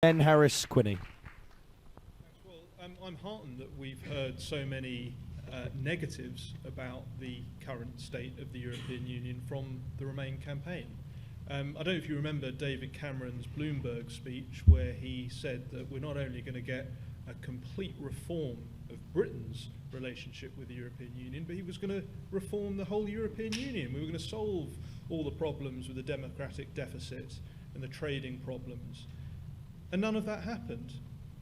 Ben Harris-Quinney. Well, I'm heartened that we've heard so many negatives about the current state of the European Union from the Remain campaign. I don't know if you remember David Cameron's Bloomberg speech where he said that we're not only going to get a complete reform of Britain's relationship with the European Union, but he was going to reform the whole European Union. We were going to solve all the problems with the democratic deficit and the trading problems. And none of that happened.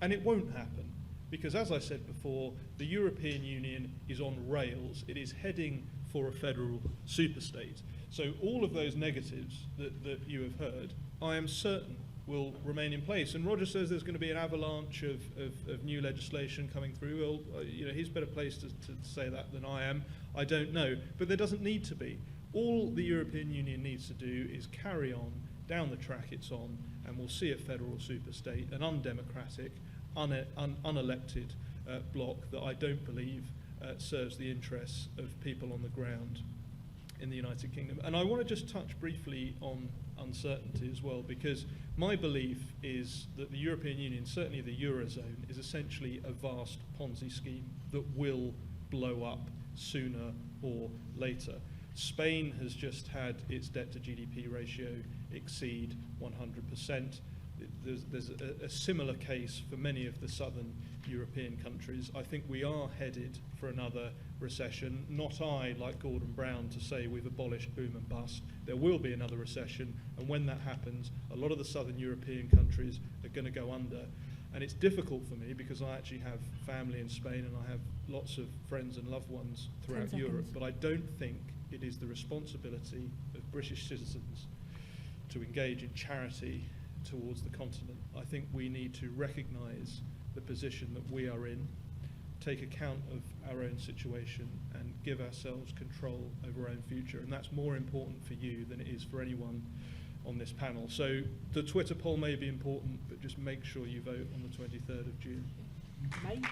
And it won't happen. Because as I said before, the European Union is on rails. It is heading for a federal superstate. So all of those negatives that you have heard, I am certain will remain in place. And Roger says there's going to be an avalanche of new legislation coming through. Well, he's better placed to say that than I am. I don't know. But there doesn't need to be. All the European Union needs to do is carry on down the track it's on, and we'll see a federal superstate, an undemocratic, unelected bloc that I don't believe serves the interests of people on the ground in the United Kingdom. And I want to just touch briefly on uncertainty as well, because my belief is that the European Union, certainly the Eurozone, is essentially a vast Ponzi scheme that will blow up sooner or later. Spain has just had its debt to GDP ratio exceed 100%. There's a similar case for many of the southern European countries. I think we are headed for another recession. Not I, like Gordon Brown, to say we've abolished boom and bust. There will be another recession, and when that happens, a lot of the southern European countries are going to go under. And it's difficult for me because I actually have family in Spain and I have lots of friends and loved ones throughout Europe, but I don't think it is the responsibility of British citizens to engage in charity towards the continent. I think we need to recognise the position that we are in, take account of our own situation and give ourselves control over our own future. And that's more important for you than it is for anyone on this panel. So the Twitter poll may be important, but just make sure you vote on the 23rd of June. Maybe.